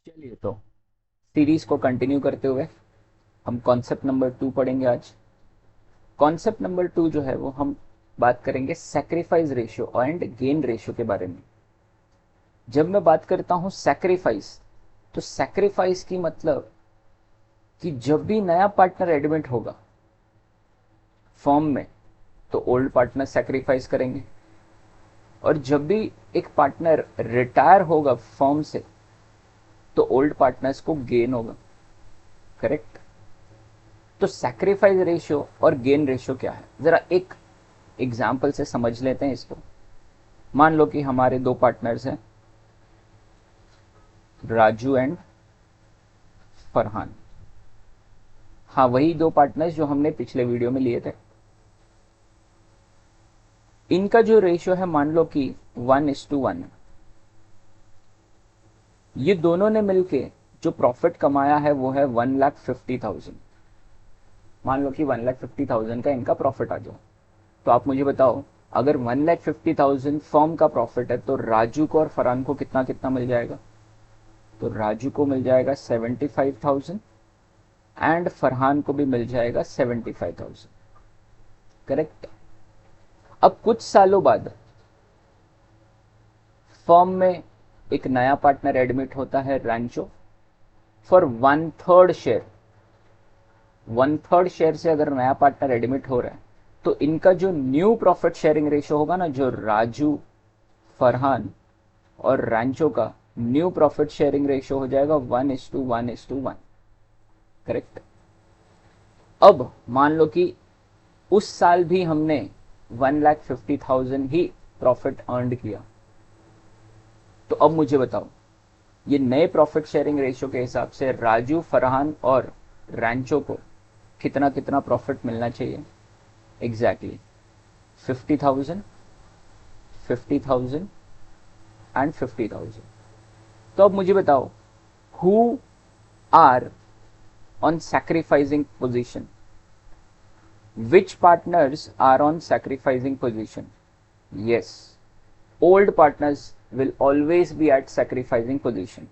चलिए तो सीरीज को कंटिन्यू करते हुए हम कॉन्सेप्ट नंबर 2 पढ़ेंगे आज। कॉन्सेप्ट नंबर 2 जो है वो हम बात करेंगे sacrifice ratio and gain ratio के बारे में। जब मैं बात करता हूं सैक्रिफाइस, तो सैक्रिफाइस की मतलब कि जब भी नया पार्टनर एडमिट होगा फॉर्म में तो ओल्ड पार्टनर सैक्रिफाइस करेंगे, और जब भी एक पार्टनर रिटायर होगा फॉर्म से तो ओल्ड पार्टनर्स को गेन होगा। करेक्ट। तो सैक्रिफाइस रेशियो और गेन रेशियो क्या है, जरा एक एग्जाम्पल से समझ लेते हैं इसको। मान लो कि हमारे दो पार्टनर्स हैं, राजू एंड फरहान। हाँ, वही दो पार्टनर्स जो हमने पिछले वीडियो में लिए थे। इनका जो रेशियो है मान लो कि 1:1। ये दोनों ने मिलके जो प्रॉफिट कमाया है वो है 1,50,000। मान लो कि 1,50,000 का इनका प्रॉफिट आ जाओ, तो आप मुझे बताओ, अगर 1,50,000 फर्म का प्रॉफिट है तो राजू को और फरहान को कितना कितना मिल जाएगा। तो राजू को मिल जाएगा 75,000 एंड फरहान को भी मिल जाएगा 75,000। करेक्ट। अब कुछ सालों बाद फर्म में एक नया पार्टनर एडमिट होता है, रैंचो, फॉर 1/3 शेयर। 1/3 शेयर से अगर नया पार्टनर एडमिट हो रहा है तो इनका जो न्यू प्रॉफिट शेयरिंग रेशियो होगा ना, जो राजू, फरहान और रैंचो का न्यू प्रॉफिट शेयरिंग रेशियो हो जाएगा 1:1:1। करेक्ट। अब मान लो कि उस साल भी हमने 1,50,000 ही प्रॉफिट अर्न किया, तो अब मुझे बताओ, ये नए प्रॉफिट शेयरिंग रेशियो के हिसाब से राजू, फरहान और रैंचो को कितना कितना प्रॉफिट मिलना चाहिए। Exactly 50,000, 50,000 and 50,000। तो अब मुझे बताओ, who are on sacrificing position, which partners are on sacrificing position? Yes, old partners will always be at sacrificing position.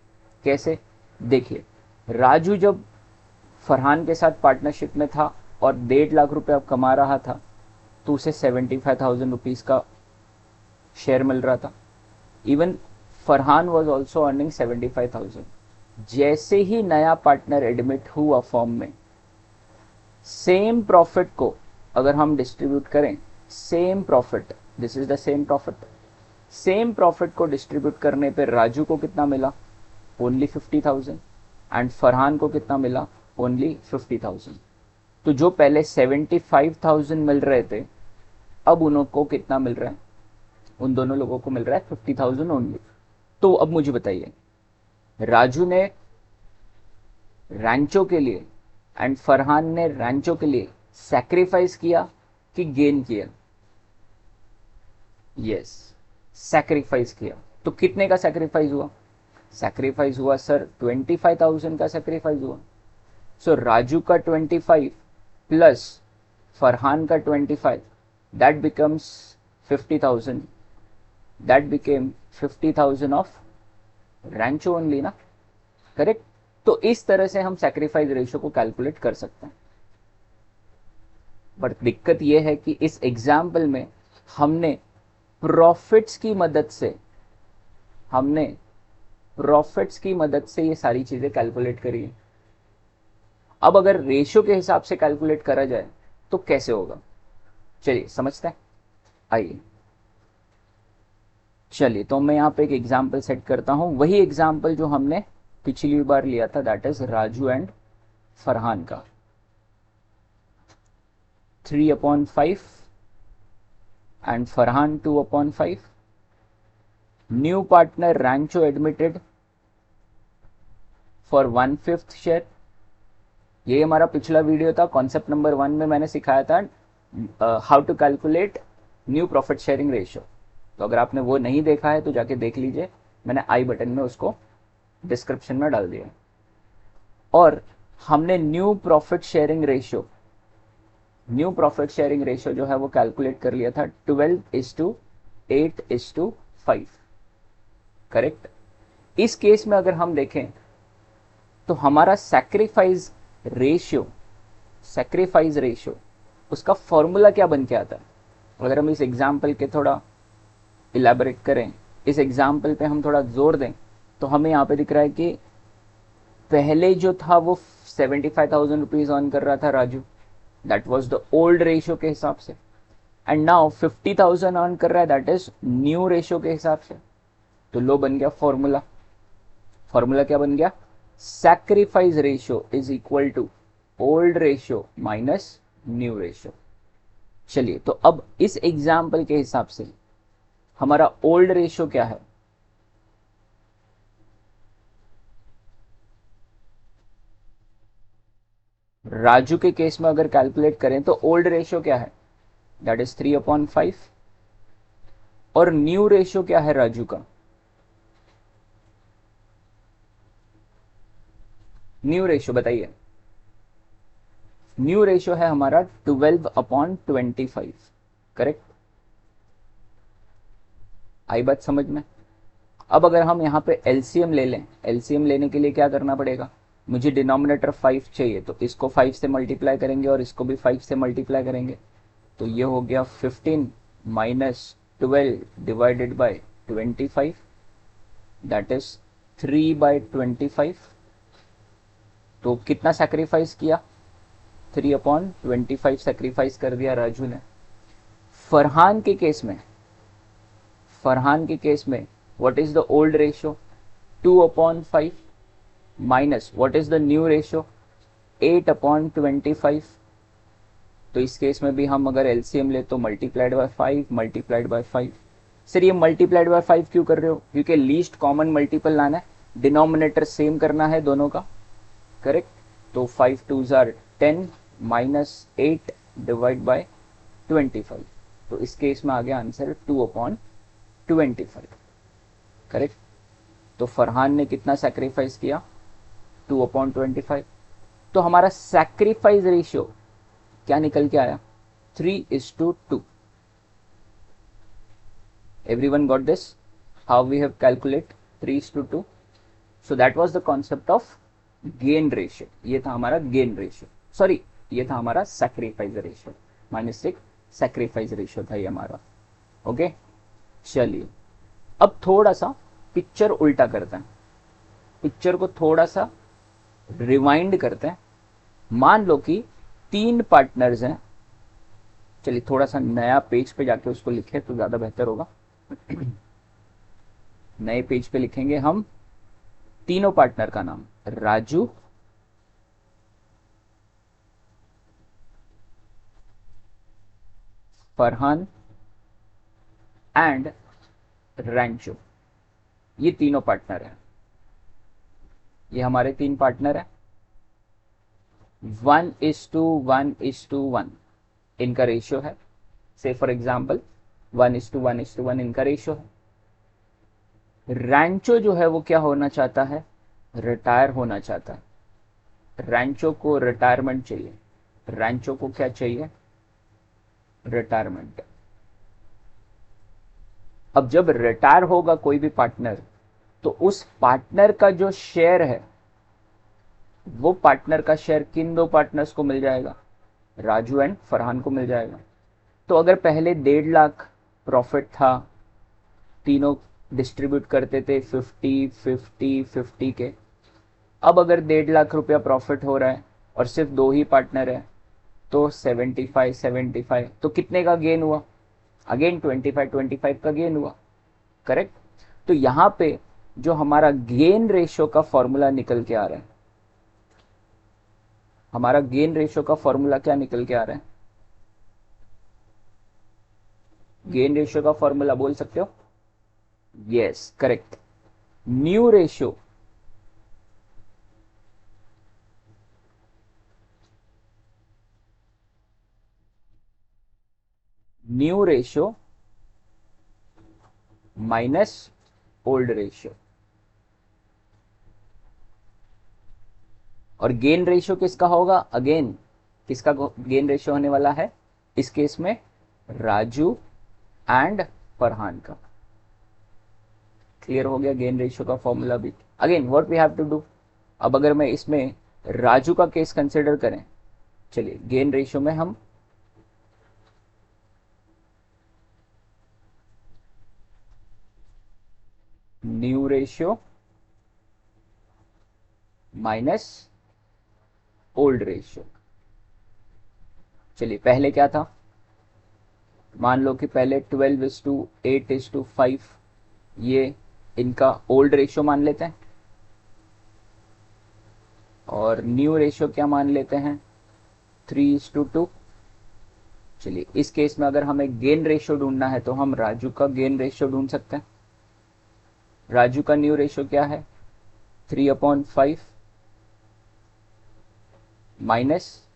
कैसे? देखिए, राजू जब फरहान के साथ पार्टनरशिप में था और 1.5 लाख रुपए अब कमा रहा था, तो उसे 75,000 रुपीज का शेयर मिल रहा था। Even Farhan was also earning 75,000। जैसे ही नया पार्टनर एडमिट हुआ फॉर्म में, सेम प्रॉफिट को अगर हम डिस्ट्रीब्यूट करें, same profit, this is the same profit, same profit को डिस्ट्रीब्यूट करने पे राजू को कितना मिला, ओनली 50,000, एंड फरहान को कितना मिला, ओनली 50,000। तो जो पहले 75,000 मिल रहे थे, अब उनको कितना मिल रहा है, उन दोनों लोगों को मिल रहा है 50,000 ओनली। तो अब मुझे बताइए, राजू ने रैंचो के लिए एंड फरहान ने रैंचो के लिए सैक्रिफाइस किया कि गेन किया। यस, सैक्रिफाइस किया। तो कितने का सैक्रिफाइस हुआ, सैक्रिफाइस हुआ सर 25,000 का सैक्रिफाइस हुआ। सो राजू का 25 प्लस फरहान का 25, that becomes 50,000, that became 50,000 of Rancho only ना। करेक्ट। तो इस तरह से हम सैक्रिफाइस रेशियो को कैलकुलेट कर सकते हैं। बट दिक्कत यह है कि इस एग्जाम्पल में हमने प्रॉफिट्स की मदद से हमने प्रॉफिट्स की मदद से ये सारी चीजें कैलकुलेट करी है। अब अगर रेशियो के हिसाब से कैलकुलेट करा जाए तो कैसे होगा, चलिए समझते हैं। आइए, चलिए तो मैं यहाँ पे एक एग्जाम्पल सेट करता हूं, वही एग्जाम्पल जो हमने पिछली बार लिया था, that is Raju and Farhan का। 3/5 and Farhan 2/5. New partner Rancho admitted for 1/5 share. ये हमारा पिछला वीडियो था, कॉन्सेप्ट नंबर 1 में मैंने सिखाया था how to calculate new profit sharing ratio. तो अगर आपने वो नहीं देखा है तो जाके देख लीजिए, मैंने आई बटन में उसको डिस्क्रिप्शन में डाल दिया। और हमने न्यू प्रॉफिट शेयरिंग रेशियो जो है वो कैलकुलेट कर लिया था 12:8:5। करेक्ट। इस केस में अगर हम देखें तो हमारा सैक्रिफाइस रेशियो उसका फॉर्मूला क्या बन के आता है? अगर हम इस एग्जाम्पल के थोड़ा इलेबोरेट करें, इस एग्जाम्पल पे हम थोड़ा जोर दें, तो हमें यहाँ पे दिख रहा है कि पहले जो था वो 75,000 रुपीज अर्न कर रहा था Raju, that was the old ratio के हिसाब से, एंड नाउ 50,000 अर्न कर रहा है, दैट इज न्यू रेशियो के हिसाब से। तो लो बन गया फॉर्मूला। फॉर्मूला क्या बन गया? Sacrifice ratio is equal to old ratio minus new ratio. चलिए, तो अब इस एग्जाम्पल के हिसाब से हमारा ओल्ड रेशियो क्या है? राजू के केस में अगर कैलकुलेट करें तो ओल्ड रेशियो क्या है? That is 3/5। और न्यू रेशियो क्या है राजू का? न्यू रेशियो बताइए। न्यू रेशियो है हमारा 12/25। करेक्ट? आई बात समझ में? अब अगर हम यहाँ पे एलसीएम ले लें, एलसीएम लेने के लिए क्या करना पड़ेगा? मुझे डिनोमिनेटर 5 चाहिए, तो इसको 5 से मल्टीप्लाई करेंगे और इसको भी 5 से मल्टीप्लाई करेंगे, तो ये हो गया 15 minus 12 divided by 25, that is 3/25। तो कितना सैक्रिफाइस किया? 3/25 सैक्रिफाइस कर दिया राजू ने। फरहान के केस में, what is the old ratio? 2/5 minus what is the new ratio? 8/25। तो इस केस में भी हम अगर एलसीएम ले तो मल्टीप्लाइड बाय 5। सर ये मल्टीप्लाइड बाय 5 क्यों कर रहे हो? क्योंकि लीस्ट कॉमन मल्टीपल लाना है, डिनोमिनेटर सेम करना है दोनों का। करेक्ट? तो 5 2s are 10 minus 8 divide by 25। तो इस केस में आ गया आंसर 2/25। करेक्ट? तो फरहान ने कितना सैक्रिफाइस किया? 2/25। तो हमारा सैक्रिफाइस रेशियो क्या निकल के आया? 3:2। Everyone got this? How we have calculate 3:2? So that was the concept of gain ratio. ये था हमारा गेन रेशियो, सॉरी ये था हमारा सैक्रिफाइस रेशियो। -6 सैक्रिफाइस रेशियो था ये हमारा। ओके, चलिए अब थोड़ा सा पिक्चर उल्टा करते हैं, पिक्चर को थोड़ा सा रिवाइंड करते हैं। मान लो कि 3 पार्टनर्स हैं। चलिए थोड़ा सा नया पेज पे जाके उसको लिखें तो ज्यादा बेहतर होगा। नए पेज पे लिखेंगे हम तीनों पार्टनर का नाम, राजू, फरहान एंड रैंचो। ये तीनों पार्टनर हैं, ये हमारे 3 पार्टनर हैं। 1:1:1 इनका रेशियो है। से फॉर एग्जाम्पल 1:1:1 इनका रेशियो है। रैंचो जो है वो क्या होना चाहता है? रिटायर होना चाहता है। रैंचो को रिटायरमेंट चाहिए। रैंचो को क्या चाहिए? रिटायरमेंट। अब जब रिटायर होगा कोई भी पार्टनर, तो उस पार्टनर का जो शेयर है, वो पार्टनर का शेयर किन 2 पार्टनर्स को मिल जाएगा? राजू एंड फरहान को मिल जाएगा। तो अगर पहले 1.5 लाख प्रॉफिट था, तीनों डिस्ट्रीब्यूट करते थे 50-50-50 के, अब अगर 1.5 लाख रुपया प्रॉफिट हो रहा है और सिर्फ 2 ही पार्टनर है, तो 75-75, तो कितने का गेन हुआ? अगेन 25-25 का गेन हुआ। करेक्ट? तो यहां पे जो हमारा गेन रेशियो का फॉर्मूला निकल के आ रहा है, हमारा गेन रेशियो का फॉर्मूला क्या निकल के आ रहा है? गेन रेशियो का फॉर्मूला बोल सकते हो? Yes, correct. New ratio minus old ratio. और गेन रेशियो किसका होगा? अगेन किसका गेन रेशियो होने वाला है इस केस में? राजू एंड फरहान का। क्लियर हो गया गेन रेशियो का फॉर्मूला भी। Again what we have to do, अब अगर मैं इसमें राजू का केस कंसिडर करें, चलिए गेन रेशियो में हम new ratio minus old ratio. चलिए पहले क्या था, मान लो कि पहले 12:8:5 ये इनका ओल्ड रेशियो मान लेते हैं, और न्यू रेशियो क्या मान लेते हैं, 3:2। चलिए इस केस में अगर हमें गेन रेशियो ढूंढना है तो हम राजू का गेन रेशियो ढूंढ सकते हैं। राजू का न्यू रेशियो क्या है, 3/5 माइनस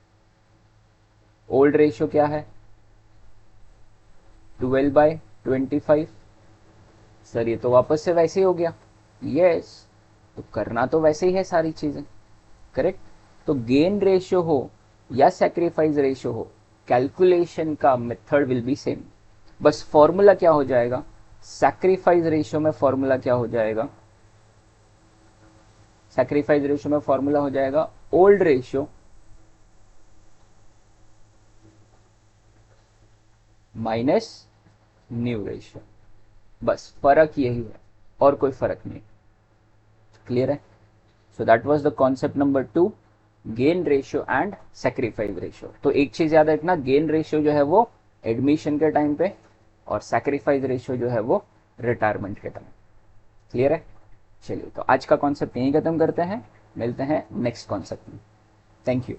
ओल्ड रेशियो क्या है, 12/25। सर ये तो वापस से वैसे ही हो गया। यस, तो करना तो वैसे ही है सारी चीजें, करेक्ट। तो गेन रेशियो हो या सैक्रिफाइस रेशियो हो, कैलकुलेशन का मेथड विल बी सेम। बस फॉर्मूला क्या हो जाएगा, सैक्रिफाइस रेशियो में फॉर्मूला क्या हो जाएगा, सैक्रिफाइस रेशियो में फॉर्मूला हो जाएगा old ratio minus new ratio. बस फर्क यही है और कोई फर्क नहीं। क्लियर है? सो that was the concept number 2, gain ratio and sacrifice ratio. तो एक चीज याद रखना, गेन रेशियो जो है वो एडमिशन के टाइम पे, और सैक्रिफाइस रेशियो जो है वो रिटायरमेंट के टाइम। क्लियर है? चलिए तो आज का कॉन्सेप्ट यहीं खत्म करते हैं, मिलते हैं नेक्स्ट कॉन्सेप्ट में। Thank you.